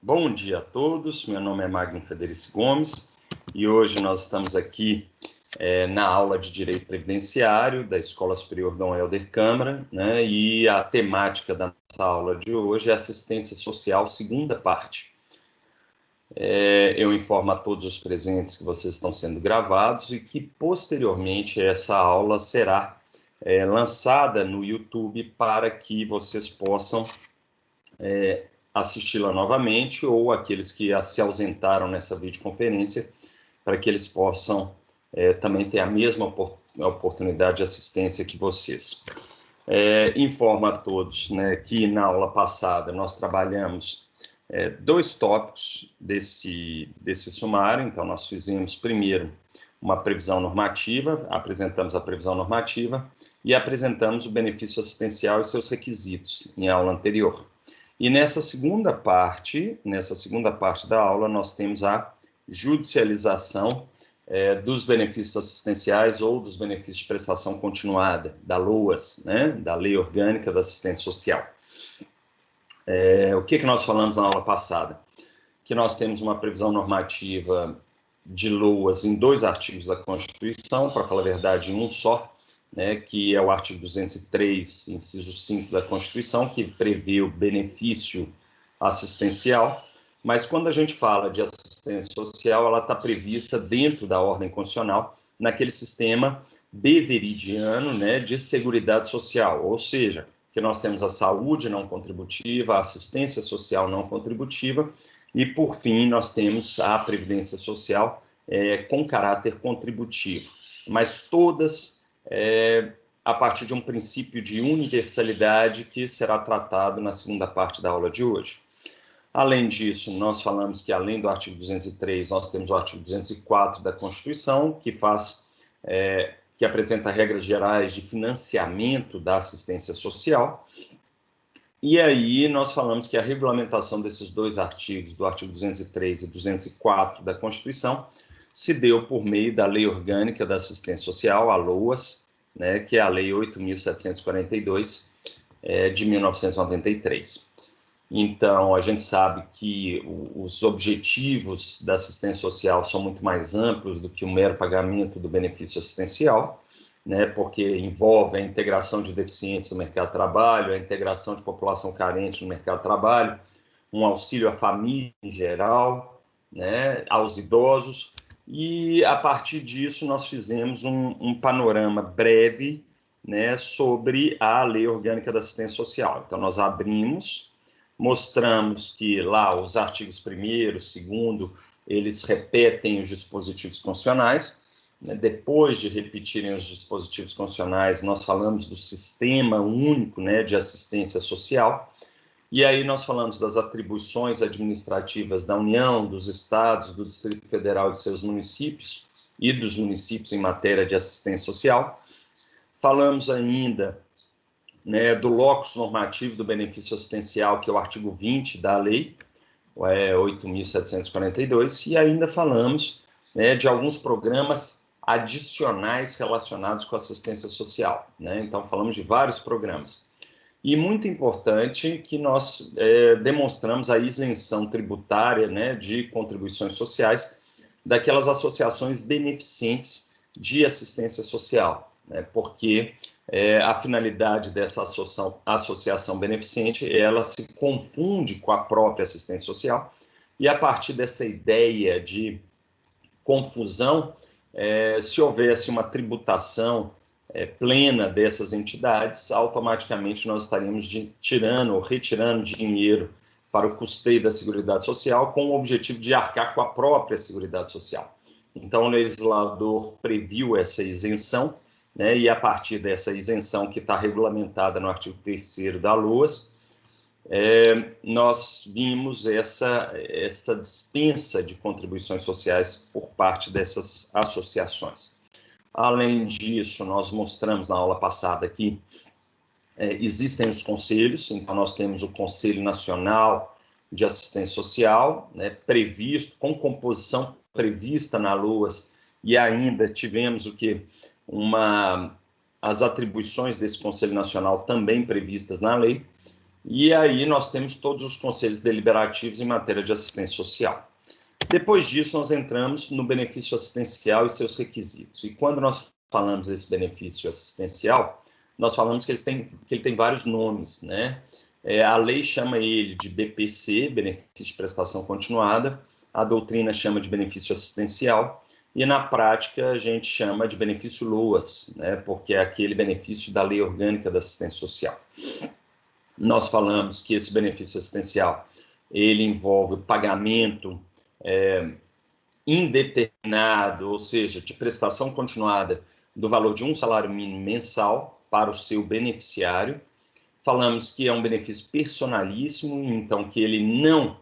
Bom dia a todos, meu nome é Magno Frederico Gomes e hoje nós estamos aqui na aula de Direito Previdenciário da Escola Superior Dom Helder Câmara, né, e a temática da nossa aula de hoje é Assistência Social, segunda parte. Eu informo a todos os presentes que vocês estão sendo gravados e que posteriormente essa aula será lançada no YouTube para que vocês possam assisti-la novamente, ou aqueles que se ausentaram nessa videoconferência, para que eles possam também ter a mesma oportunidade de assistência que vocês. Informo a todos, né, que na aula passada nós trabalhamos dois tópicos desse sumário. Então, nós fizemos primeiro uma previsão normativa, apresentamos a previsão normativa e apresentamos o benefício assistencial e seus requisitos em aula anterior. E nessa segunda parte da aula, nós temos a judicialização dos benefícios assistenciais ou dos benefícios de prestação continuada, da LOAS, né, da Lei Orgânica da Assistência Social. O que nós falamos na aula passada? Que nós temos uma previsão normativa de LOAS em dois artigos da Constituição, para falar a verdade, em um só, né, que é o artigo 203, inciso 5 da Constituição, que prevê o benefício assistencial, mas quando a gente fala de assistência social, ela está prevista dentro da ordem constitucional, naquele sistema beveridiano, né, de seguridade social, ou seja, que nós temos a saúde não contributiva, a assistência social não contributiva, e, por fim, nós temos a previdência social com caráter contributivo, mas todas a partir de um princípio de universalidade que será tratado na segunda parte da aula de hoje. Além disso, nós falamos que, além do artigo 203, nós temos o artigo 204 da Constituição, que apresenta regras gerais de financiamento da assistência social. E aí nós falamos que a regulamentação desses dois artigos, do artigo 203 e 204 da Constituição, se deu por meio da Lei Orgânica da Assistência Social, a LOAS, né, que é a Lei 8.742 de 1993. Então, a gente sabe que os objetivos da assistência social são muito mais amplos do que o mero pagamento do benefício assistencial, né, porque envolve a integração de deficientes no mercado de trabalho, a integração de população carente no mercado de trabalho, um auxílio à família em geral, né, aos idosos. E, a partir disso, nós fizemos um panorama breve, né, sobre a Lei Orgânica da Assistência Social. Então, nós abrimos, mostramos que lá os artigos 1º, 2º, eles repetem os dispositivos constitucionais. Né? Depois de repetirem os dispositivos constitucionais, nós falamos do Sistema Único, né, de Assistência Social. E aí nós falamos das atribuições administrativas da União, dos estados, do Distrito Federal e de seus municípios, e dos municípios em matéria de assistência social. Falamos ainda, né, do locus normativo do benefício assistencial, que é o artigo 20 da lei, 8.742, e ainda falamos, né, de alguns programas adicionais relacionados com assistência social. Né? Então, falamos de vários programas. E muito importante que nós demonstramos a isenção tributária, né, de contribuições sociais daquelas associações beneficentes de assistência social, né, porque a finalidade dessa associação beneficente, ela se confunde com a própria assistência social, e a partir dessa ideia de confusão, se houvesse uma tributação plena dessas entidades, automaticamente nós estaríamos retirando dinheiro para o custeio da Seguridade Social, com o objetivo de arcar com a própria Seguridade Social. Então, o legislador previu essa isenção, né, e a partir dessa isenção, que está regulamentada no artigo 3º da LOAS, nós vimos essa dispensa de contribuições sociais por parte dessas associações. Além disso, nós mostramos na aula passada que existem os conselhos. Então nós temos o Conselho Nacional de Assistência Social, né, previsto, com composição prevista na LOAS, e ainda tivemos as atribuições desse Conselho Nacional também previstas na lei. E aí nós temos todos os conselhos deliberativos em matéria de assistência social. Depois disso, nós entramos no benefício assistencial e seus requisitos. E quando nós falamos desse benefício assistencial, nós falamos que ele tem vários nomes, né? A lei chama ele de BPC, benefício de prestação continuada, a doutrina chama de benefício assistencial, e na prática a gente chama de benefício LOAS, né? Porque é aquele benefício da Lei Orgânica da Assistência Social. Nós falamos que esse benefício assistencial, ele envolve o pagamento indeterminado, ou seja, de prestação continuada do valor de um salário mínimo mensal para o seu beneficiário. Falamos que é um benefício personalíssimo, então que ele não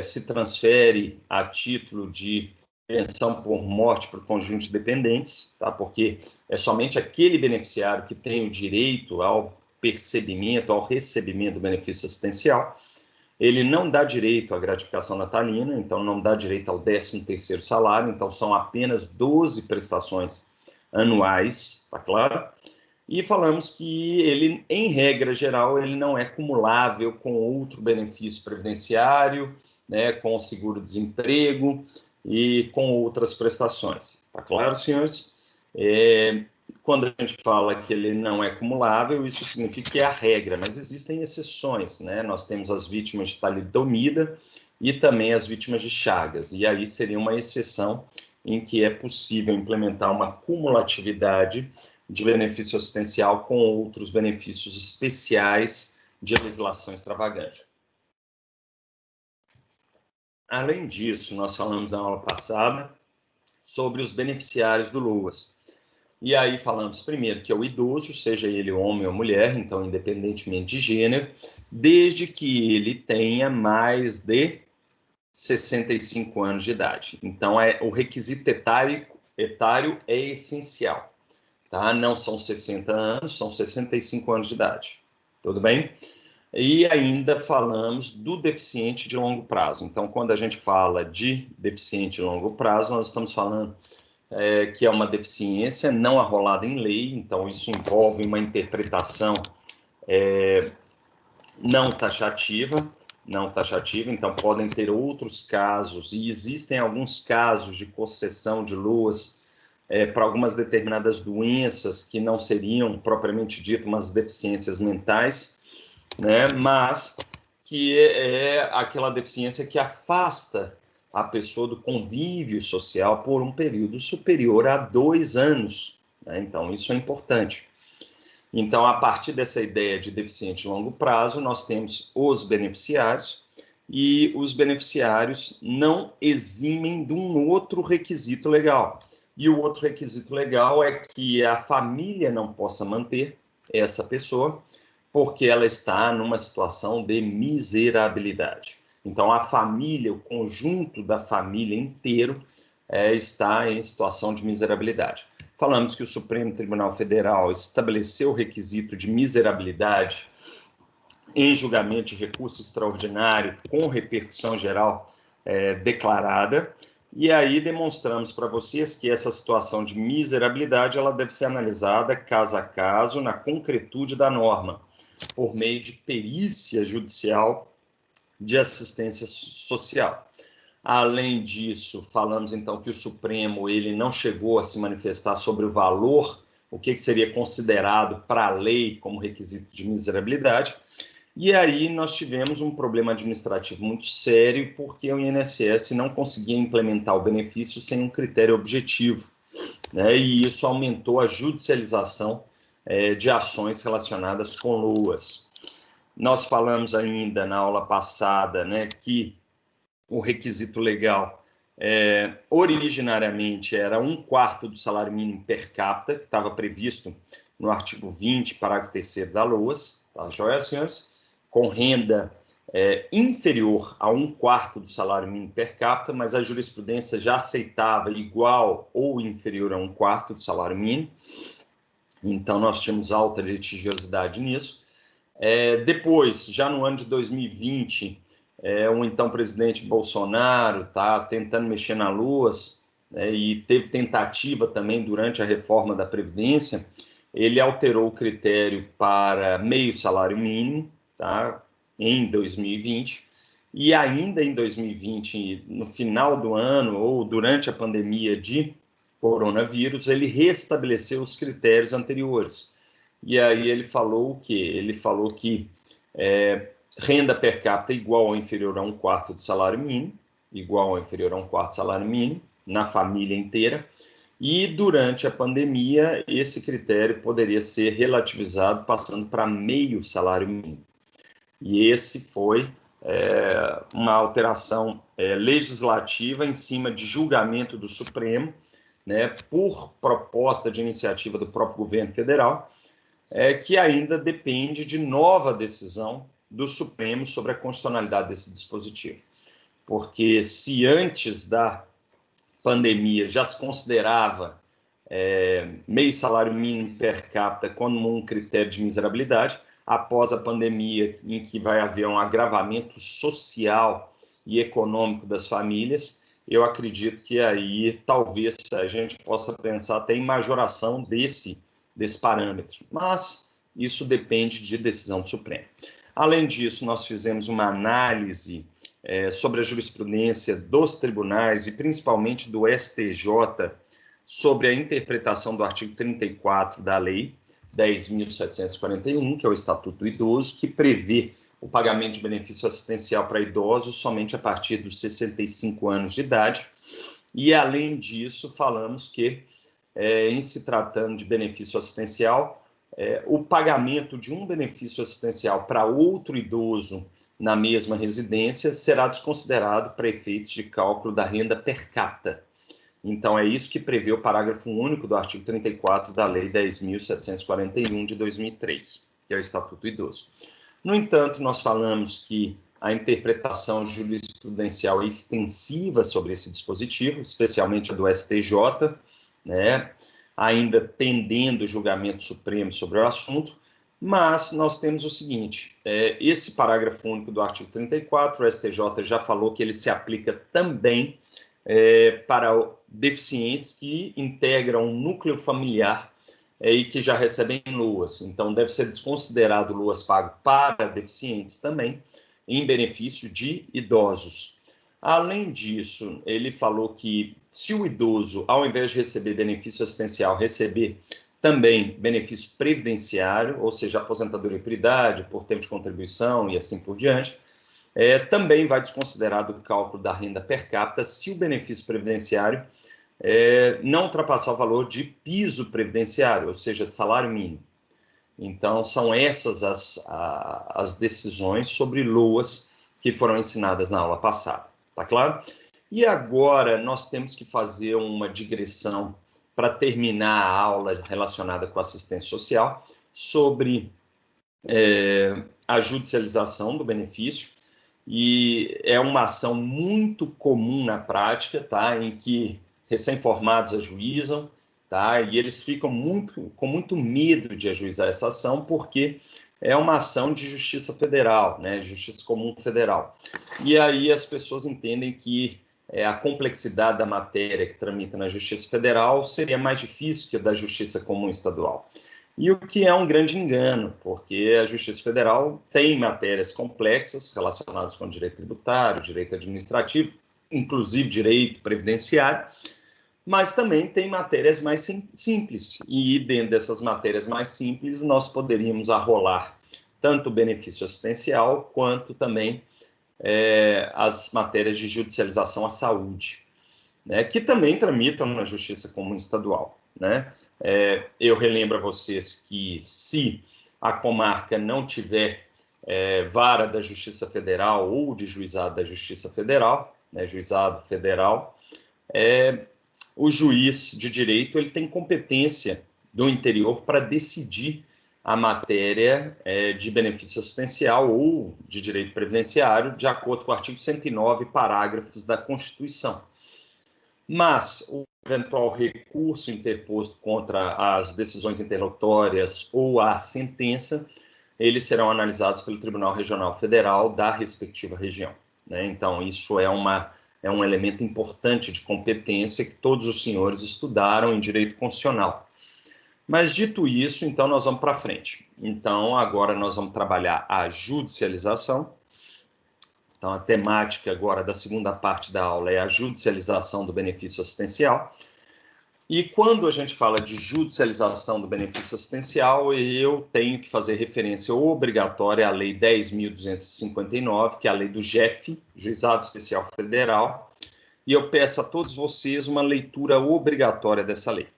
se transfere a título de pensão por morte para o conjunto de dependentes, tá? Porque é somente aquele beneficiário que tem o direito ao percebimento, ao recebimento do benefício assistencial. Ele não dá direito à gratificação natalina, então não dá direito ao 13º salário, então são apenas 12 prestações anuais, tá claro? E falamos que ele, em regra geral, ele não é cumulável com outro benefício previdenciário, né, com o seguro-desemprego e com outras prestações. Tá claro, senhores? Quando a gente fala que ele não é cumulável, isso significa que é a regra, mas existem exceções, né? Nós temos as vítimas de talidomida e também as vítimas de Chagas, e aí seria uma exceção em que é possível implementar uma cumulatividade de benefício assistencial com outros benefícios especiais de legislação extravagante. Além disso, nós falamos na aula passada sobre os beneficiários do LOAS. E aí falamos primeiro que é o idoso, seja ele homem ou mulher, então independentemente de gênero, desde que ele tenha mais de 65 anos de idade. Então, o requisito etário é essencial, tá? Não são 60 anos, são 65 anos de idade. Tudo bem? E ainda falamos do deficiente de longo prazo. Então, quando a gente fala de deficiente de longo prazo, nós estamos falando que é uma deficiência não arrolada em lei, então isso envolve uma interpretação não taxativa, então podem ter outros casos, e existem alguns casos de concessão de LOAS para algumas determinadas doenças que não seriam propriamente dito umas deficiências mentais, né, mas que é aquela deficiência que afasta a pessoa do convívio social por um período superior a 2 anos, né? Então, isso é importante. Então, a partir dessa ideia de deficiente de longo prazo, nós temos os beneficiários, e os beneficiários não eximem de um outro requisito legal. E o outro requisito legal é que a família não possa manter essa pessoa, porque ela está numa situação de miserabilidade. Então, a família, o conjunto da família inteiro está em situação de miserabilidade. Falamos que o Supremo Tribunal Federal estabeleceu o requisito de miserabilidade em julgamento de recurso extraordinário com repercussão geral declarada, e aí demonstramos para vocês que essa situação de miserabilidade ela deve ser analisada caso a caso na concretude da norma, por meio de perícia judicial de assistência social. Além disso, falamos então que o Supremo ele não chegou a se manifestar sobre o valor, o que seria considerado para a lei como requisito de miserabilidade, e aí nós tivemos um problema administrativo muito sério, porque o INSS não conseguia implementar o benefício sem um critério objetivo, né? E isso aumentou a judicialização de ações relacionadas com LOAS. Nós falamos ainda na aula passada, né, que o requisito legal originariamente era 1/4 do salário mínimo per capita, que estava previsto no artigo 20, parágrafo 3º da LOAS, tá joia, senhores? Com renda inferior a 1/4 do salário mínimo per capita, mas a jurisprudência já aceitava igual ou inferior a 1/4 do salário mínimo, então nós tínhamos alta litigiosidade nisso. Depois, já no ano de 2020, o então presidente Bolsonaro está tentando mexer na LOAS, e teve tentativa também durante a reforma da Previdência. Ele alterou o critério para meio salário mínimo, tá? Em 2020, e ainda em 2020, no final do ano ou durante a pandemia de coronavírus, ele restabeleceu os critérios anteriores. E aí ele falou o quê? Ele falou que renda per capita igual ou inferior a 1/4 do salário mínimo, igual ou inferior a 1/4 do salário mínimo, na família inteira, e durante a pandemia esse critério poderia ser relativizado passando para meio salário mínimo. E esse foi uma alteração legislativa em cima de julgamento do Supremo, né, por proposta de iniciativa do próprio governo federal, que ainda depende de nova decisão do Supremo sobre a constitucionalidade desse dispositivo. Porque se antes da pandemia já se considerava meio salário mínimo per capita como um critério de miserabilidade, após a pandemia, em que vai haver um agravamento social e econômico das famílias, eu acredito que aí talvez a gente possa pensar até em majoração desse parâmetro, mas isso depende de decisão do Supremo. Além disso, nós fizemos uma análise sobre a jurisprudência dos tribunais e principalmente do STJ sobre a interpretação do artigo 34 da Lei 10.741, que é o Estatuto do Idoso, que prevê o pagamento de benefício assistencial para idosos somente a partir dos 65 anos de idade. E, além disso, falamos que, em se tratando de benefício assistencial, o pagamento de um benefício assistencial para outro idoso na mesma residência será desconsiderado para efeitos de cálculo da renda per capita. Então, é isso que prevê o parágrafo único do artigo 34 da Lei 10.741 de 2003, que é o Estatuto do Idoso. No entanto, nós falamos que a interpretação jurisprudencial é extensiva sobre esse dispositivo, especialmente a do STJ, né, ainda pendendo o julgamento supremo sobre o assunto, mas nós temos o seguinte, esse parágrafo único do artigo 34, o STJ já falou que ele se aplica também para deficientes que integram um núcleo familiar e que já recebem LOAS. Então, deve ser desconsiderado o LOAS pago para deficientes também, em benefício de idosos. Além disso, ele falou que se o idoso, ao invés de receber benefício assistencial, receber também benefício previdenciário, ou seja, aposentadoria por idade, por tempo de contribuição e assim por diante, também vai desconsiderar do cálculo da renda per capita se o benefício previdenciário não ultrapassar o valor de piso previdenciário, ou seja, de salário mínimo. Então, são essas as decisões sobre LOAS que foram ensinadas na aula passada, tá claro? E agora nós temos que fazer uma digressão para terminar a aula relacionada com assistência social sobre a judicialização do benefício, e é uma ação muito comum na prática, tá? Em que recém-formados ajuizam, tá? E eles ficam com muito medo de ajuizar essa ação, porque é uma ação de justiça federal, né? Justiça comum federal. E aí as pessoas entendem que a complexidade da matéria que tramita na justiça federal seria mais difícil que a da justiça comum estadual. E o que é um grande engano, porque a Justiça Federal tem matérias complexas relacionadas com direito tributário, direito administrativo, inclusive direito previdenciário, mas também tem matérias mais simples. E dentro dessas matérias mais simples, nós poderíamos arrolar tanto o benefício assistencial, quanto também as matérias de judicialização à saúde, né, que também tramitam na Justiça Comum Estadual. Né? Eu relembro a vocês que se a comarca não tiver vara da Justiça Federal ou de juizado da Justiça Federal, né, juizado federal, o juiz de direito ele tem competência do interior para decidir a matéria de benefício assistencial ou de direito previdenciário, de acordo com o artigo 109, parágrafos da Constituição. Mas o eventual recurso interposto contra as decisões interlocutórias ou a sentença, eles serão analisados pelo Tribunal Regional Federal da respectiva região. Né? Então, isso é um elemento importante de competência que todos os senhores estudaram em direito constitucional. Mas dito isso, então nós vamos para frente. Então agora nós vamos trabalhar a judicialização. Então a temática agora da segunda parte da aula é a judicialização do benefício assistencial. E quando a gente fala de judicialização do benefício assistencial, eu tenho que fazer referência obrigatória à Lei 10.259, que é a lei do JEF, Juizado Especial Federal, e eu peço a todos vocês uma leitura obrigatória dessa lei.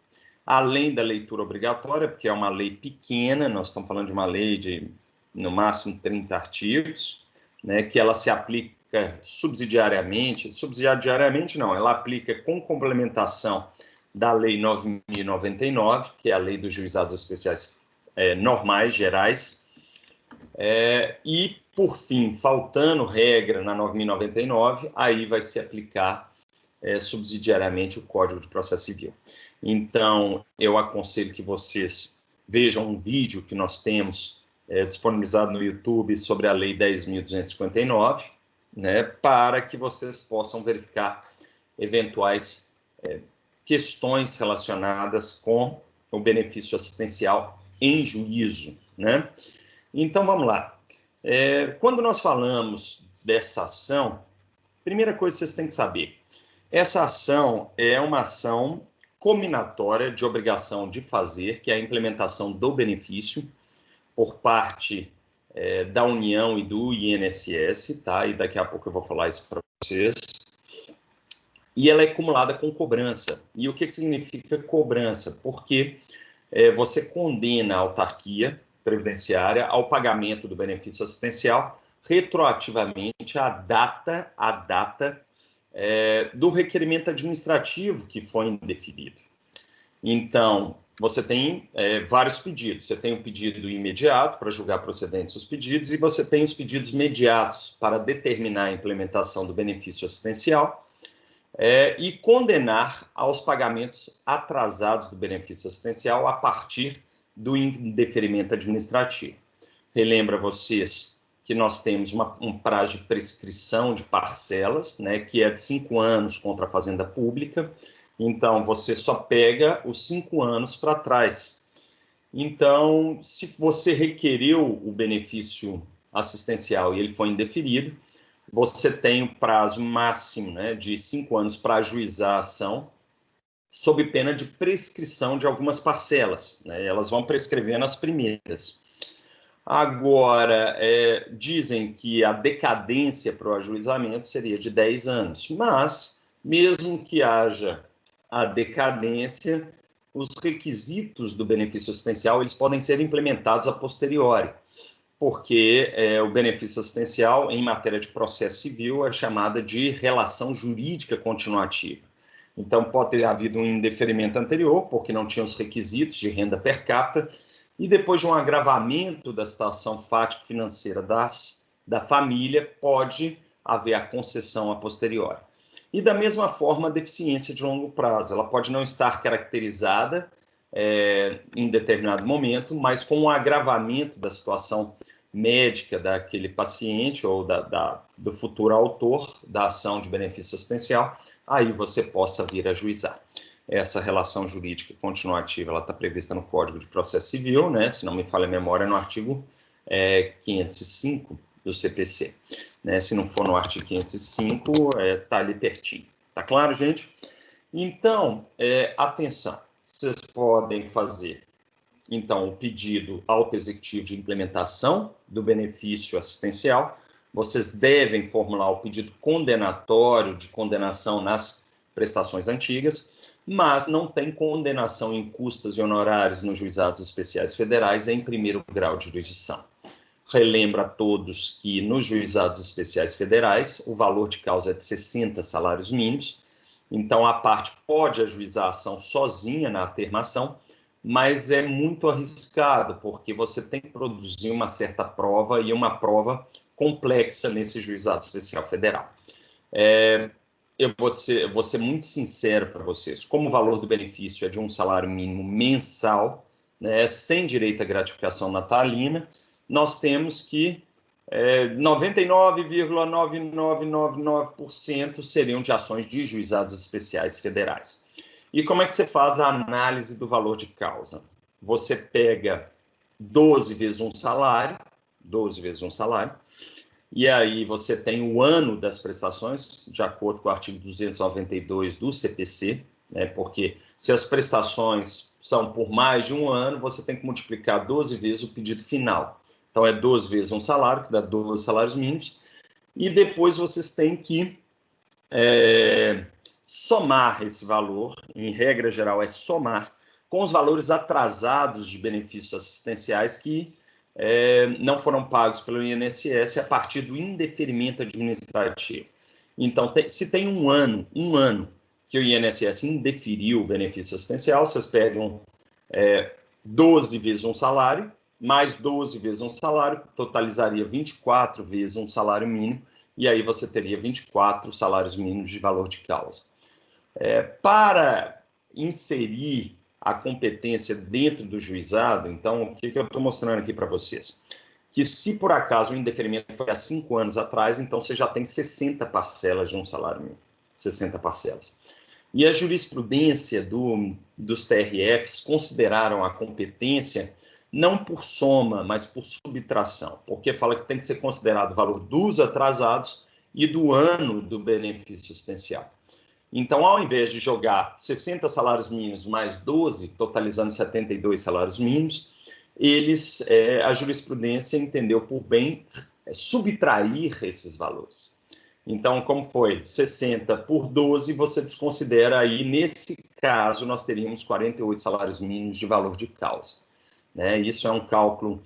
Além da leitura obrigatória, porque é uma lei pequena, nós estamos falando de uma lei de, no máximo, 30 artigos, né, que ela se aplica subsidiariamente não, ela aplica com complementação da Lei 9.099, que é a Lei dos Juizados Especiais normais, gerais, e, por fim, faltando regra na 9.099, aí vai se aplicar subsidiariamente o Código de Processo Civil. Então, eu aconselho que vocês vejam um vídeo que nós temos disponibilizado no YouTube sobre a Lei 10.259, né, para que vocês possam verificar eventuais questões relacionadas com o benefício assistencial em juízo, né? Então, vamos lá. Quando nós falamos dessa ação, primeira coisa que vocês têm que saber, essa ação é uma ação cominatória de obrigação de fazer, que é a implementação do benefício por parte da União e do INSS, tá? E daqui a pouco eu vou falar isso para vocês. E ela é acumulada com cobrança. E o que significa cobrança? Porque você condena a autarquia previdenciária ao pagamento do benefício assistencial retroativamente à data do requerimento administrativo que foi indeferido. Então, você tem vários pedidos. Você tem o pedido imediato para julgar procedentes os pedidos e você tem os pedidos imediatos para determinar a implementação do benefício assistencial e condenar aos pagamentos atrasados do benefício assistencial a partir do indeferimento administrativo. Relembra vocês que nós temos um prazo de prescrição de parcelas, né, que é de 5 anos contra a Fazenda Pública. Então, você só pega os 5 anos para trás. Então, se você requereu o benefício assistencial e ele foi indeferido, você tem o prazo máximo, né, de 5 anos para ajuizar a ação, sob pena de prescrição de algumas parcelas, né? Elas vão prescrevendo as primeiras. Agora, dizem que a decadência para o ajuizamento seria de 10 anos, mas, mesmo que haja a decadência, os requisitos do benefício assistencial eles podem ser implementados a posteriori, porque o benefício assistencial, em matéria de processo civil, é chamada de relação jurídica continuativa. Então, pode ter havido um indeferimento anterior, porque não tinha os requisitos de renda per capita, e depois de um agravamento da situação fático-financeira da família, pode haver a concessão a posteriori. E da mesma forma, a deficiência de longo prazo, ela pode não estar caracterizada em determinado momento, mas com um agravamento da situação médica daquele paciente ou do futuro autor da ação de benefício assistencial, aí você possa vir a ajuizar. Essa relação jurídica continuativa ela está prevista no Código de Processo Civil, né? Se não me falha a memória, no artigo 505 do CPC. Né? Se não for no artigo 505, está ali pertinho. Tá claro, gente? Então, atenção, vocês podem fazer, então, o pedido auto-executivo de implementação do benefício assistencial, vocês devem formular o pedido condenatório de condenação nas prestações antigas, mas não tem condenação em custas e honorários nos juizados especiais federais em primeiro grau de jurisdição. Relembro a todos que nos juizados especiais federais o valor de causa é de 60 salários mínimos, então a parte pode ajuizar a ação sozinha na atermação, mas é muito arriscado, porque você tem que produzir uma certa prova e uma prova complexa nesse juizado especial federal. Eu vou ser muito sincero para vocês, como o valor do benefício é de um salário mínimo mensal, né, sem direito à gratificação natalina, nós temos que 99,9999% seriam de ações de juizados especiais federais. E como é que você faz a análise do valor de causa? você pega 12 vezes um salário, e aí você tem o ano das prestações, de acordo com o artigo 292 do CPC, né, porque se as prestações são por mais de um ano, você tem que multiplicar 12 vezes o pedido final. Então, é 12 vezes um salário, que dá 12 salários mínimos, e depois vocês têm que somar esse valor, em regra geral é somar, com os valores atrasados de benefícios assistenciais que não foram pagos pelo INSS a partir do indeferimento administrativo. Então, se tem um ano que o INSS indeferiu o benefício assistencial, vocês pegam 12 vezes um salário, mais 12 vezes um salário, totalizaria 24 vezes um salário mínimo, e aí você teria 24 salários mínimos de valor de causa. Para inserir a competência dentro do juizado, então, o que eu estou mostrando aqui para vocês? Que se por acaso o indeferimento foi há 5 anos atrás, então você já tem 60 parcelas de um salário mínimo. 60 parcelas. E a jurisprudência dos TRFs consideraram a competência não por soma, mas por subtração, porque fala que tem que ser considerado o valor dos atrasados e do ano do benefício assistencial. Então, ao invés de jogar 60 salários mínimos mais 12, totalizando 72 salários mínimos, a jurisprudência entendeu por bem subtrair esses valores. Então, como foi 60 por 12, você desconsidera aí, nesse caso, nós teríamos 48 salários mínimos de valor de causa. Né? Isso é um cálculo,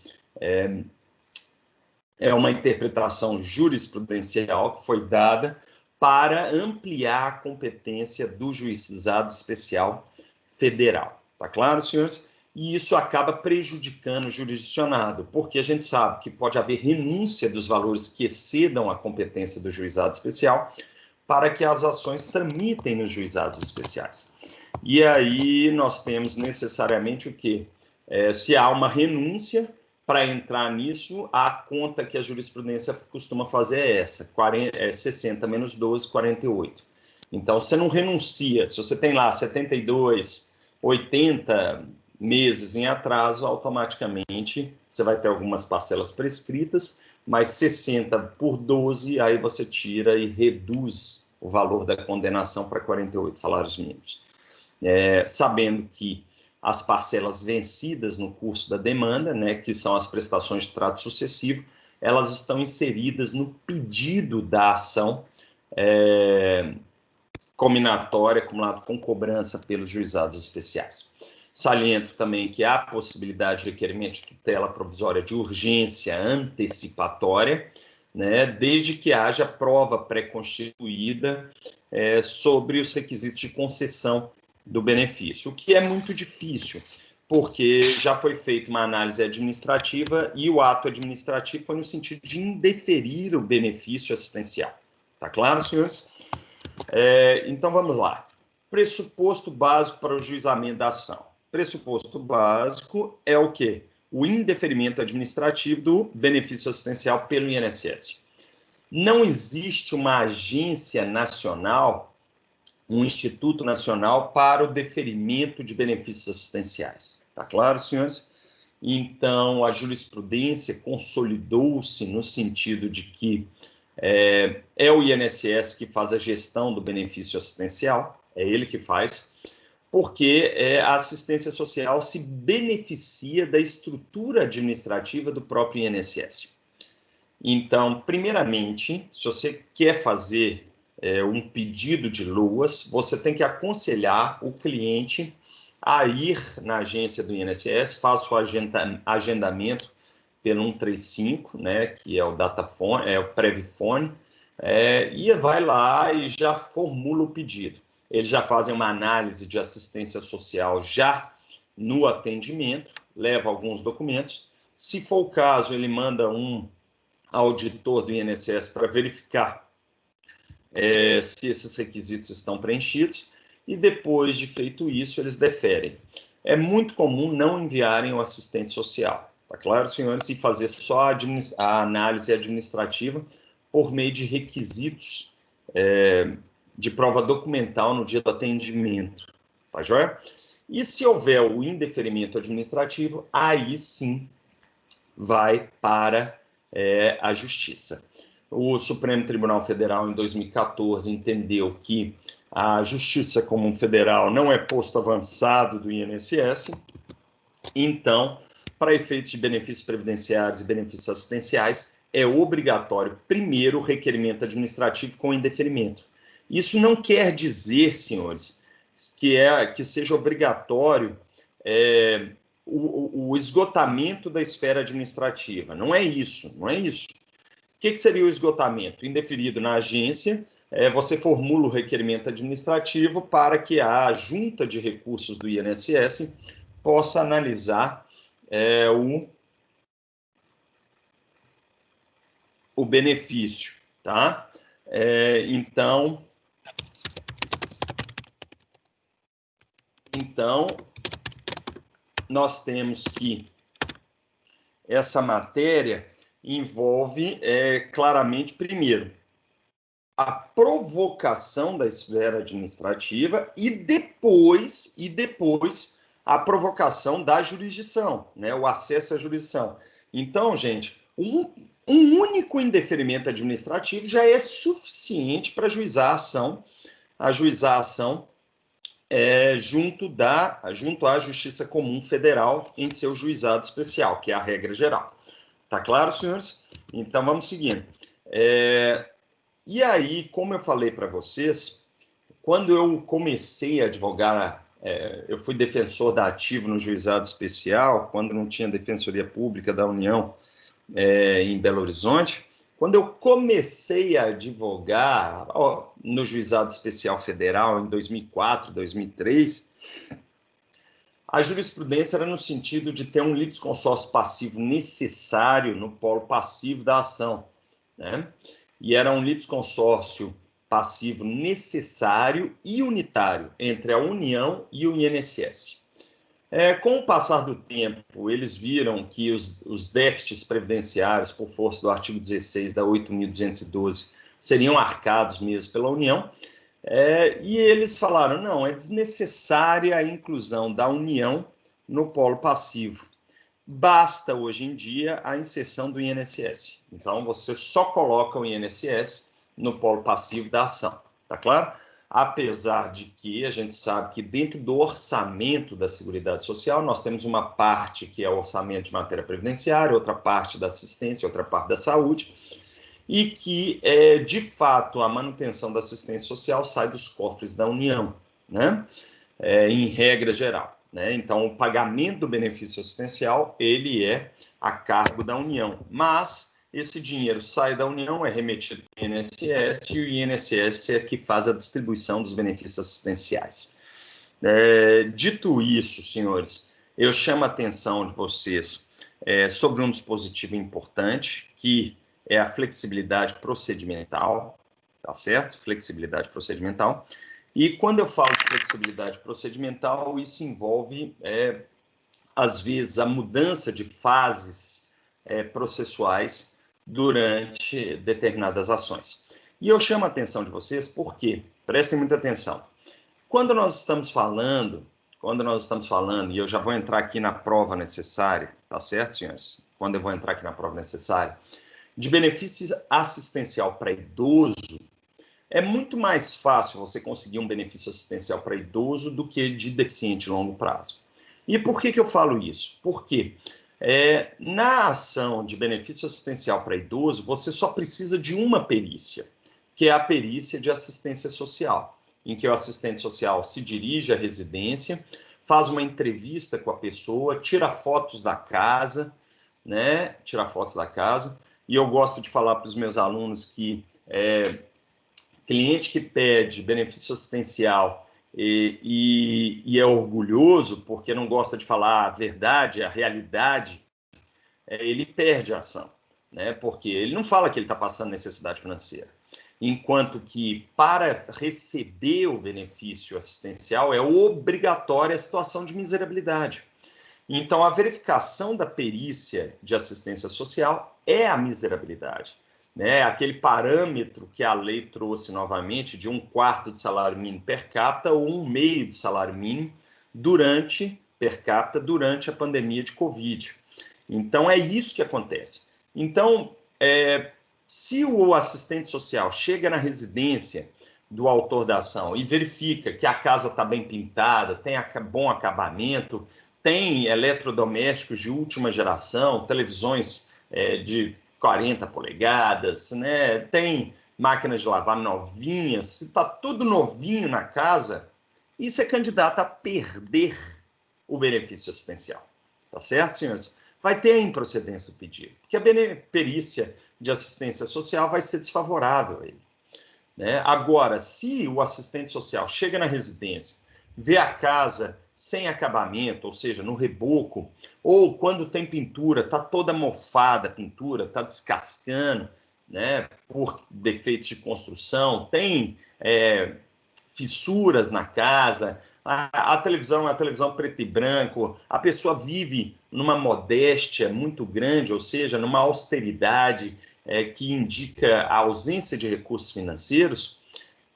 é uma interpretação jurisprudencial que foi dada para ampliar a competência do juizado especial federal. Tá claro, senhores? E isso acaba prejudicando o jurisdicionado, porque a gente sabe que pode haver renúncia dos valores que excedam a competência do juizado especial para que as ações tramitem nos juizados especiais. E aí nós temos necessariamente o quê? Se há uma renúncia, para entrar nisso, a conta que a jurisprudência costuma fazer é essa, 60 menos 12, 48. Então, você não renuncia, se você tem lá 72, 80 meses em atraso, automaticamente você vai ter algumas parcelas prescritas, mas 60 por 12, aí você tira e reduz o valor da condenação para 48 salários mínimos. Sabendo que as parcelas vencidas no curso da demanda, né, que são as prestações de trato sucessivo, elas estão inseridas no pedido da ação cominatória, acumulado com cobrança pelos juizados especiais. Saliento também que há possibilidade de requerimento de tutela provisória de urgência antecipatória, né, desde que haja prova pré-constituída sobre os requisitos de concessão do benefício, o que é muito difícil, porque já foi feita uma análise administrativa e o ato administrativo foi no sentido de indeferir o benefício assistencial. Tá claro, senhores? Então, vamos lá. Pressuposto básico para o juizamento da ação. Pressuposto básico é o quê? O indeferimento administrativo do benefício assistencial pelo INSS. Não existe uma agência nacional, um Instituto Nacional para o deferimento de benefícios assistenciais. Tá claro, senhores? Então, a jurisprudência consolidou-se no sentido de que é o INSS que faz a gestão do benefício assistencial, é ele que faz, porque a assistência social se beneficia da estrutura administrativa do próprio INSS. Então, primeiramente, se você quer fazer um pedido de LOAS, você tem que aconselhar o cliente a ir na agência do INSS, faz o agendamento pelo 135, né, que é o Datafone, é o Previfone, e vai lá e já formula o pedido. Eles já fazem uma análise de assistência social já no atendimento, leva alguns documentos. Se for o caso, ele manda um auditor do INSS para verificar se esses requisitos estão preenchidos, e depois de feito isso, eles deferem. É muito comum não enviarem o assistente social, tá claro, senhores? E fazer só a análise administrativa por meio de requisitos de prova documental no dia do atendimento, tá joia? E se houver o indeferimento administrativo, aí sim vai para a Justiça. O Supremo Tribunal Federal, em 2014, entendeu que a Justiça Comum Federal não é posto avançado do INSS, então, para efeitos de benefícios previdenciários e benefícios assistenciais, é obrigatório, primeiro, o requerimento administrativo com indeferimento. Isso não quer dizer, senhores, que seja obrigatório o esgotamento da esfera administrativa. Não é isso, não é isso. O que seria o esgotamento? Indeferido na agência, você formula o requerimento administrativo para que a junta de recursos do INSS possa analisar o benefício, tá? Então, nós temos que essa matéria envolve claramente, primeiro, a provocação da esfera administrativa e depois a provocação da jurisdição, né? O acesso à jurisdição. Então, gente, um único indeferimento administrativo já é suficiente para ajuizar a ação junto à Justiça Comum Federal em seu juizado especial, que é a regra geral. Tá claro, senhores? Então, vamos seguindo. E aí, como eu falei para vocês, quando eu comecei a advogar, eu fui defensor da Ativo no juizado especial, quando não tinha Defensoria Pública da União em Belo Horizonte. Quando eu comecei a advogar no Juizado Especial Federal, em 2004, 2003, a jurisprudência era no sentido de ter um litisconsórcio passivo necessário no polo passivo da ação, né? E era um litisconsórcio passivo necessário e unitário entre a União e o INSS. Com o passar do tempo, eles viram que os déficits previdenciários, por força do artigo 16 da 8.212, seriam arcados mesmo pela União, e eles falaram, não, é desnecessária a inclusão da União no polo passivo. Basta, hoje em dia, a inserção do INSS. Então, você só coloca o INSS no polo passivo da ação, tá claro? Apesar de que a gente sabe que dentro do orçamento da Seguridade Social, nós temos uma parte que é o orçamento de matéria previdenciária, outra parte da assistência, outra parte da saúde, e que, de fato, a manutenção da assistência social sai dos cofres da União, né? Em regra geral, né? Então, o pagamento do benefício assistencial, ele é a cargo da União, mas esse dinheiro sai da União, é remetido para o INSS, e o INSS é que faz a distribuição dos benefícios assistenciais. Dito isso, senhores, eu chamo a atenção de vocês sobre um dispositivo importante, que é a flexibilidade procedimental, tá certo? Flexibilidade procedimental. E quando eu falo de flexibilidade procedimental, isso envolve, às vezes, a mudança de fases processuais durante determinadas ações. E eu chamo a atenção de vocês porque, prestem muita atenção, quando nós estamos falando, e eu já vou entrar aqui na prova necessária, tá certo, senhores? Quando eu vou entrar aqui na prova necessária, de benefício assistencial para idoso, é muito mais fácil você conseguir um benefício assistencial para idoso do que de deficiente de longo prazo. E por que eu falo isso? Porque na ação de benefício assistencial para idoso, você só precisa de uma perícia, que é a perícia de assistência social, em que o assistente social se dirige à residência, faz uma entrevista com a pessoa, tira fotos da casa, né? Tira fotos da casa. E eu gosto de falar para os meus alunos que cliente que pede benefício assistencial e é orgulhoso porque não gosta de falar a verdade, a realidade, ele perde a ação, né? Porque ele não fala que ele está passando necessidade financeira. Enquanto que, para receber o benefício assistencial, é obrigatória a situação de miserabilidade. Então, a verificação da perícia de assistência social é a miserabilidade, né? Aquele parâmetro que a lei trouxe novamente de 1/4 de salário mínimo per capita ou 1/2 de salário mínimo per capita, durante a pandemia de Covid. Então, é isso que acontece. Então, se o assistente social chega na residência do autor da ação e verifica que a casa está bem pintada, tem bom acabamento, tem eletrodomésticos de última geração, televisões de 40 polegadas, né? Tem máquinas de lavar novinhas, se está tudo novinho na casa, isso é candidato a perder o benefício assistencial. Tá certo, senhores? Vai ter a improcedência do pedido, porque a perícia de assistência social vai ser desfavorável a ele. Né? Agora, se o assistente social chega na residência, vê a casa sem acabamento, ou seja, no reboco, ou quando tem pintura, está toda mofada a pintura, está descascando, né, por defeitos de construção, tem fissuras na casa, a televisão é uma televisão preto e branco, a pessoa vive numa modéstia muito grande, ou seja, numa austeridade que indica a ausência de recursos financeiros,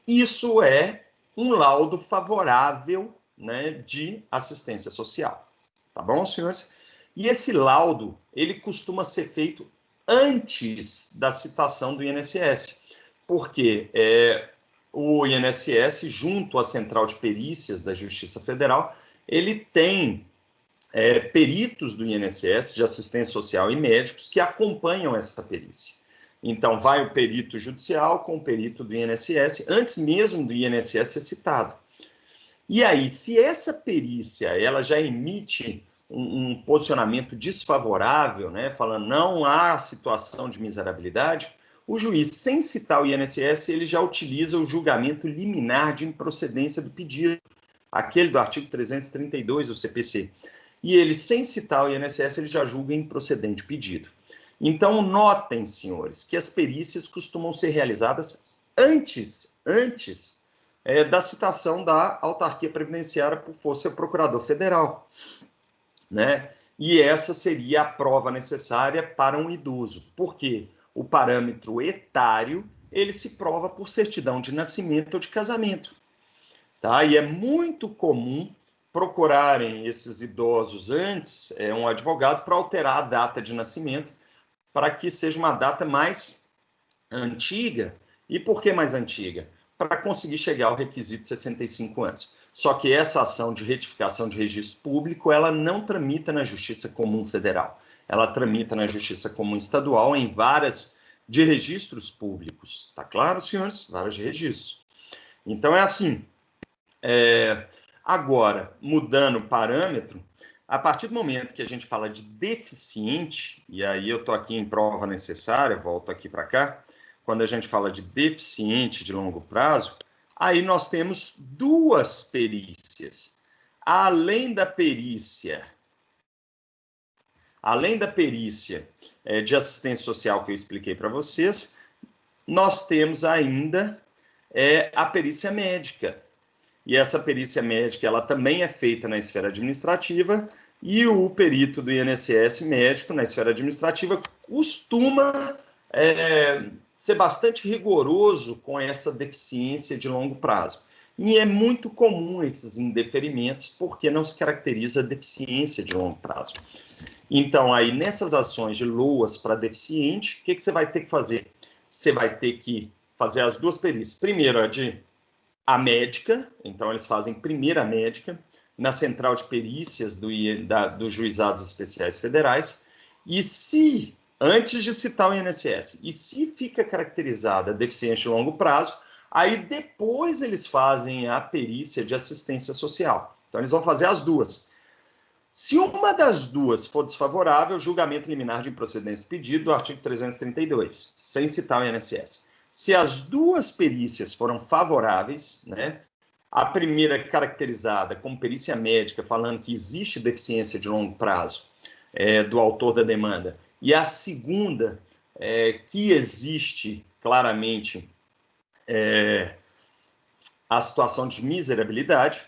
isso é um laudo favorável, né, de assistência social. Tá bom, senhores? E esse laudo, ele costuma ser feito antes da citação do INSS, porque o INSS, junto à Central de Perícias da Justiça Federal, ele tem peritos do INSS, de assistência social e médicos, que acompanham essa perícia. Então, vai o perito judicial com o perito do INSS, antes mesmo do INSS ser citado. E aí, se essa perícia ela já emite um posicionamento desfavorável, né, falando não há situação de miserabilidade, o juiz, sem citar o INSS, ele já utiliza o julgamento liminar de improcedência do pedido, aquele do artigo 332 do CPC. E ele, sem citar o INSS, ele já julga improcedente o pedido. Então, notem, senhores, que as perícias costumam ser realizadas antes da citação da autarquia previdenciária por força do procurador federal, né? E essa seria a prova necessária para um idoso. Por quê? O parâmetro etário, ele se prova por certidão de nascimento ou de casamento, tá? E é muito comum procurarem esses idosos antes, um advogado, para alterar a data de nascimento, para que seja uma data mais antiga. E por que mais antiga? Para conseguir chegar ao requisito de 65 anos. Só que essa ação de retificação de registro público, ela não tramita na Justiça Comum Federal. Ela tramita na Justiça Comum Estadual em várias de registros públicos. Tá claro, senhores? Várias de registros. Então, é assim. Agora, mudando o parâmetro, a partir do momento que a gente fala de deficiente, e aí eu estou aqui em prova necessária, volto aqui para cá, quando a gente fala de deficiente de longo prazo, aí nós temos duas perícias. Além da perícia de assistência social que eu expliquei para vocês, nós temos ainda a perícia médica. E essa perícia médica, ela também é feita na esfera administrativa, e o perito do INSS médico na esfera administrativa costuma ser bastante rigoroso com essa deficiência de longo prazo. E é muito comum esses indeferimentos, porque não se caracteriza a deficiência de longo prazo. Então, aí, nessas ações de LOAS para deficiente, o que você vai ter que fazer? Você vai ter que fazer as duas perícias. Primeiro, a médica, então eles fazem primeiro a médica, na Central de Perícias dos Juizados Especiais Federais, e se, antes de citar o INSS, e se fica caracterizada a deficiência de longo prazo, aí depois eles fazem a perícia de assistência social. Então eles vão fazer as duas. Se uma das duas for desfavorável, julgamento liminar de improcedência do pedido do artigo 332, sem citar o INSS. Se as duas perícias foram favoráveis, né, a primeira caracterizada como perícia médica, falando que existe deficiência de longo prazo do autor da demanda, e a segunda, que existe claramente a situação de miserabilidade,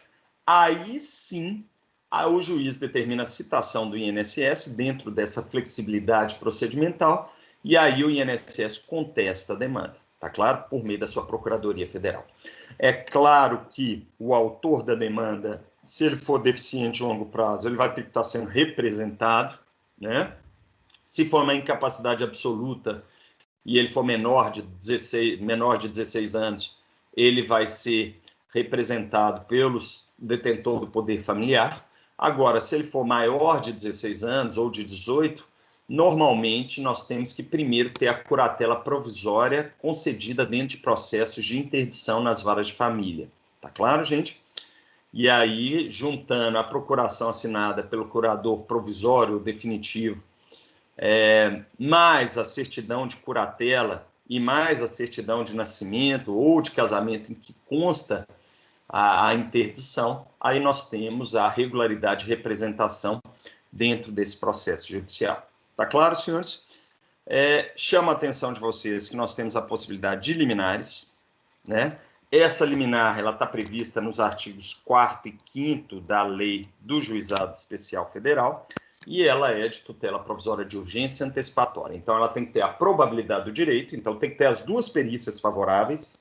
aí sim o juiz determina a citação do INSS dentro dessa flexibilidade procedimental, e aí o INSS contesta a demanda. Tá claro? Por meio da sua Procuradoria Federal. É claro que o autor da demanda Se ele for deficiente de longo prazo, ele vai ter que estar sendo representado, né? Se for uma incapacidade absoluta e ele for menor de 16 anos, ele vai ser representado pelos detentor do poder familiar. Agora, se ele for maior de 16 anos ou de 18, normalmente nós temos que primeiro ter a curatela provisória concedida dentro de processos de interdição nas varas de família. Tá claro, gente? E aí, juntando a procuração assinada pelo curador provisório definitivo, mais a certidão de curatela e mais a certidão de nascimento ou de casamento em que consta a interdição, aí nós temos a regularidade de representação dentro desse processo judicial. Tá claro, senhores? Chama a atenção de vocês que nós temos a possibilidade de liminares, né? Essa liminar ela está prevista nos artigos 4º e 5º da Lei do Juizado Especial Federal e ela é de tutela provisória de urgência antecipatória. Então, ela tem que ter a probabilidade do direito, então tem que ter as duas perícias favoráveis,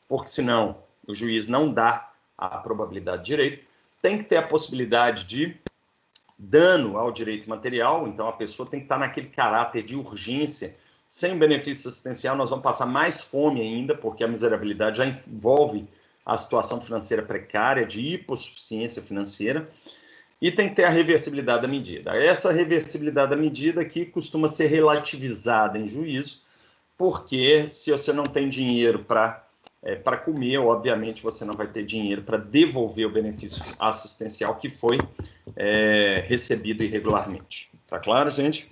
porque senão o juiz não dá a probabilidade de direito. Tem que ter a possibilidade de dano ao direito material, então a pessoa tem que estar naquele caráter de urgência. Sem benefício assistencial, nós vamos passar mais fome ainda, porque a miserabilidade já envolve a situação financeira precária, de hipossuficiência financeira, e tem que ter a reversibilidade da medida. Essa reversibilidade da medida aqui costuma ser relativizada em juízo, porque se você não tem dinheiro para comer, obviamente você não vai ter dinheiro para devolver o benefício assistencial que foi recebido irregularmente. Tá claro, gente?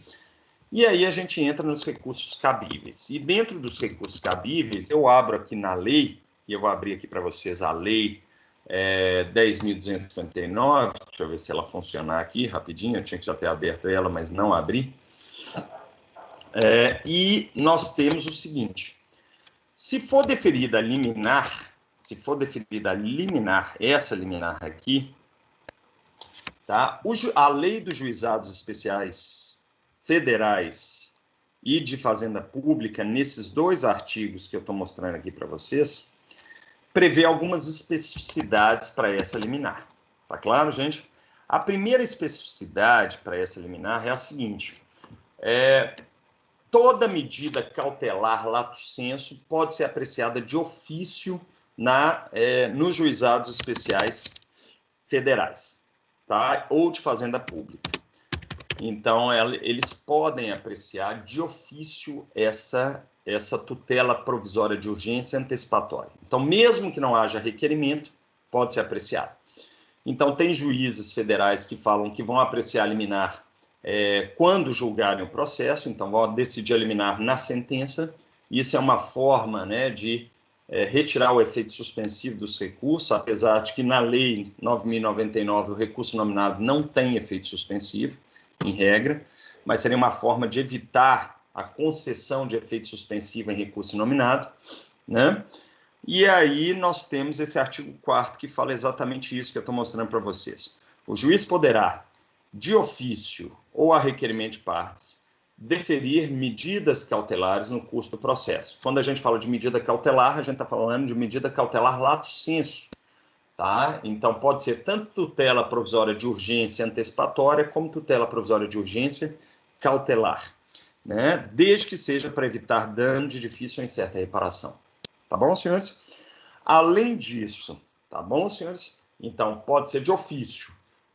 E aí a gente entra nos recursos cabíveis. E dentro dos recursos cabíveis, eu abro aqui na lei, e eu vou abrir aqui para vocês a lei 10.259, deixa eu ver se ela funcionar aqui rapidinho, eu tinha que já ter aberto ela, mas não abri. E nós temos o seguinte, se for deferida a liminar, essa liminar aqui, tá? A lei dos juizados especiais federais e de fazenda pública, nesses dois artigos que eu estou mostrando aqui para vocês, prevê algumas especificidades para essa liminar. Tá claro, gente? A primeira especificidade para essa liminar é a seguinte, toda medida cautelar lato sensu pode ser apreciada de ofício nos juizados especiais federais, tá? Ou de fazenda pública. Então, eles podem apreciar de ofício essa tutela provisória de urgência antecipatória. Então, mesmo que não haja requerimento, pode ser apreciado. Então, tem juízes federais que falam que vão apreciar a liminar quando julgarem o processo, então vão decidir a liminar na sentença. Isso é uma forma, né, de retirar o efeito suspensivo dos recursos, apesar de que na Lei 9.099 o recurso nominado não tem efeito suspensivo, em regra, mas seria uma forma de evitar a concessão de efeito suspensivo em recurso nominado, né? E aí nós temos esse artigo 4º que fala exatamente isso que eu estou mostrando para vocês. O juiz poderá, de ofício ou a requerimento de partes, deferir medidas cautelares no curso do processo. Quando a gente fala de medida cautelar, a gente está falando de medida cautelar lato sensu, tá? Então, pode ser tanto tutela provisória de urgência antecipatória, como tutela provisória de urgência cautelar, né? Desde que seja para evitar dano de difícil ou incerta reparação. Tá bom, senhores? Além disso, tá bom, senhores? Então, pode ser de ofício.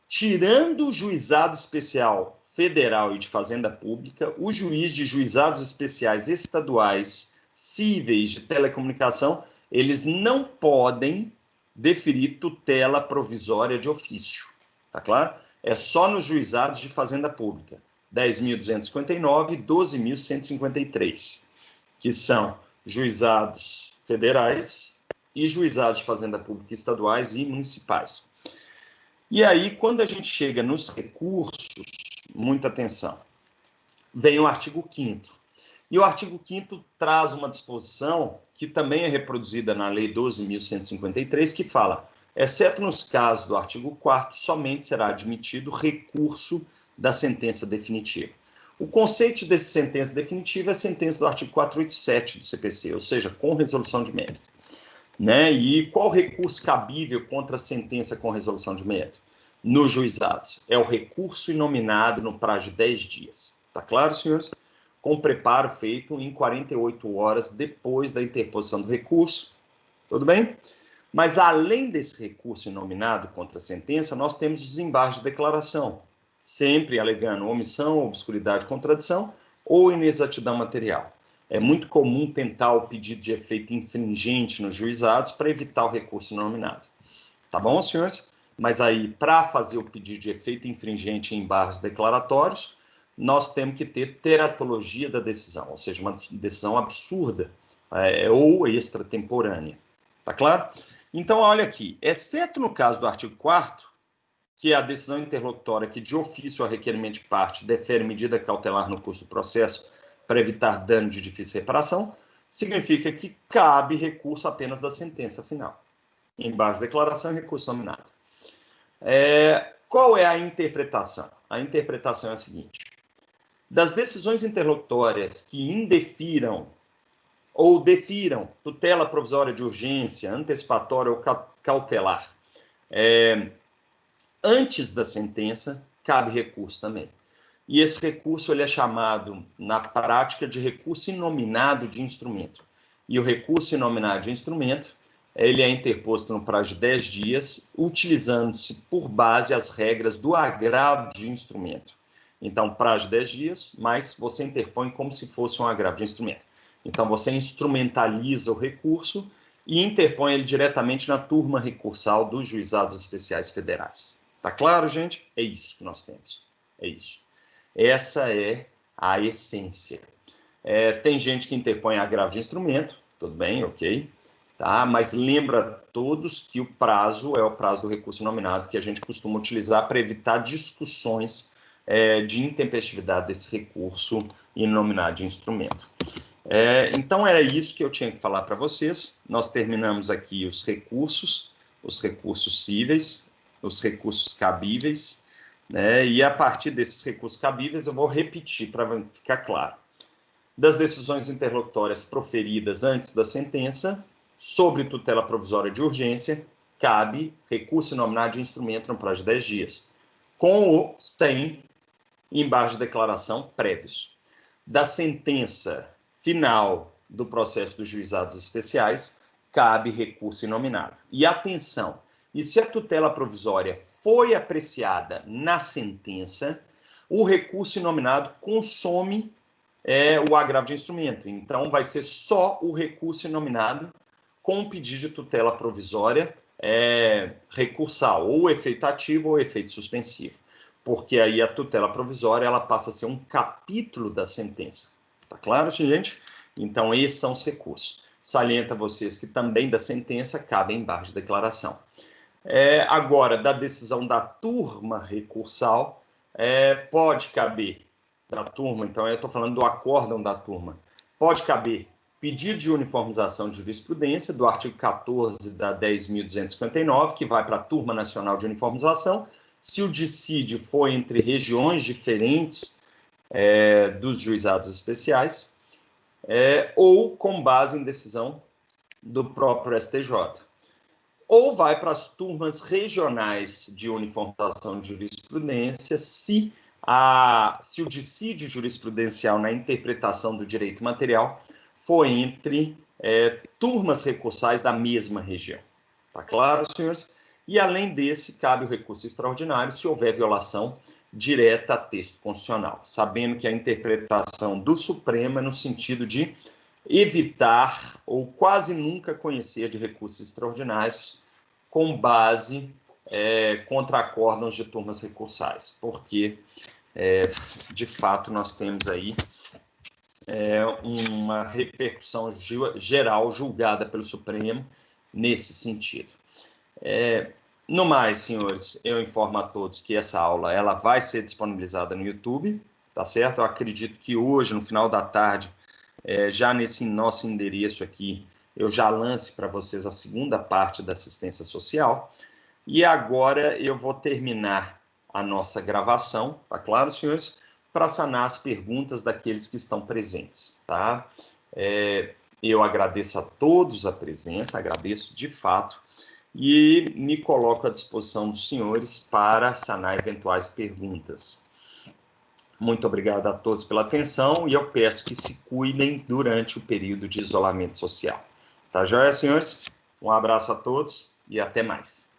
Tirando o juizado especial federal e de fazenda pública, o juiz de juizados especiais estaduais, cíveis de telecomunicação, eles não podem deferir tutela provisória de ofício, tá claro? É só nos juizados de fazenda pública, 10.259 e 12.153, que são juizados federais e juizados de fazenda pública estaduais e municipais. E aí, quando a gente chega nos recursos, muita atenção, vem o artigo 5º. E o artigo 5º traz uma disposição que também é reproduzida na Lei 12.153, que fala, exceto nos casos do artigo 4º, somente será admitido recurso da sentença definitiva. O conceito de sentença definitiva é a sentença do artigo 487 do CPC, ou seja, com resolução de mérito. Né? E qual recurso cabível contra a sentença com resolução de mérito? nos juizados. É o recurso inominado no prazo de 10 dias. Tá claro, senhores? Com preparo feito em 48 horas depois da interposição do recurso. Tudo bem? Mas, além desse recurso inominado contra a sentença, nós temos os embargos de declaração, sempre alegando omissão, obscuridade, contradição ou inexatidão material. É muito comum tentar o pedido de efeito infringente nos juizados para evitar o recurso inominado. Tá bom, senhores? Mas aí, para fazer o pedido de efeito infringente em embargos declaratórios, nós temos que ter teratologia da decisão, ou seja, uma decisão absurda ou extratemporânea. Tá claro? Então, olha aqui, exceto no caso do artigo 4º, que é a decisão interlocutória que de ofício ou requerimento de parte defere medida cautelar no curso do processo para evitar dano de difícil reparação, significa que cabe recurso apenas da sentença final. Embargos de declaração e recurso nominado. Qual é a interpretação? A interpretação é a seguinte: das decisões interlocutórias que indefiram ou defiram tutela provisória de urgência, antecipatória ou cautelar, antes da sentença, cabe recurso também. E esse recurso ele é chamado, na prática, de recurso inominado de instrumento. E o recurso inominado de instrumento, ele é interposto no prazo de 10 dias, utilizando-se por base as regras do agravo de instrumento. Então, prazo de 10 dias, mas você interpõe como se fosse um agravo de instrumento. Então, você instrumentaliza o recurso e interpõe ele diretamente na turma recursal dos juizados especiais federais. Tá claro, gente? É isso que nós temos. É isso. Essa é a essência. Tem gente que interpõe agravo de instrumento, tudo bem, ok, tá? Mas lembra todos que o prazo é o prazo do recurso nominado que a gente costuma utilizar para evitar discussões de intempestividade desse recurso inominado de instrumento. Então, era isso que eu tinha que falar para vocês. Nós terminamos aqui os recursos cíveis, os recursos cabíveis, né? E a partir desses recursos cabíveis, eu vou repetir para ficar claro. Das decisões interlocutórias proferidas antes da sentença, sobre tutela provisória de urgência, cabe recurso nominado de instrumento no prazo de 10 dias, com ou sem embargos de declaração prévios. Da sentença final do processo dos juizados especiais, cabe recurso inominado. E atenção, e se a tutela provisória foi apreciada na sentença, o recurso inominado consome o agravo de instrumento. Então, vai ser só o recurso inominado com o pedido de tutela provisória recursal, ou efeito ativo ou efeito suspensivo. Porque aí a tutela provisória ela passa a ser um capítulo da sentença. Tá claro, gente? Então, esses são os recursos. Salienta a vocês que também da sentença cabe embargo de declaração. Agora, da decisão da turma recursal, pode caber, da turma, então eu estou falando do acórdão da turma, pode caber pedido de uniformização de jurisprudência do artigo 14 da 10.259, que vai para a turma nacional de uniformização, se o dissídio for entre regiões diferentes dos juizados especiais, ou com base em decisão do próprio STJ. Ou vai para as turmas regionais de uniformização de jurisprudência, se o dissídio jurisprudencial na interpretação do direito material for entre turmas recursais da mesma região. Tá claro, senhores? E, além desse, cabe o recurso extraordinário se houver violação direta a texto constitucional, sabendo que a interpretação do Supremo é no sentido de evitar ou quase nunca conhecer de recursos extraordinários com base contra acórdãos de turmas recursais, porque, de fato, nós temos aí uma repercussão geral julgada pelo Supremo nesse sentido. No mais, senhores, eu informo a todos que essa aula ela vai ser disponibilizada no YouTube, tá certo? Eu acredito que hoje, no final da tarde, já nesse nosso endereço aqui, eu já lance para vocês a segunda parte da assistência social. E agora eu vou terminar a nossa gravação, tá claro, senhores? Para sanar as perguntas daqueles que estão presentes, tá? Eu agradeço a todos a presença, agradeço de fato. e me coloco à disposição dos senhores para sanar eventuais perguntas. Muito obrigado a todos pela atenção e eu peço que se cuidem durante o período de isolamento social. Tá joia, senhores? Um abraço a todos e até mais.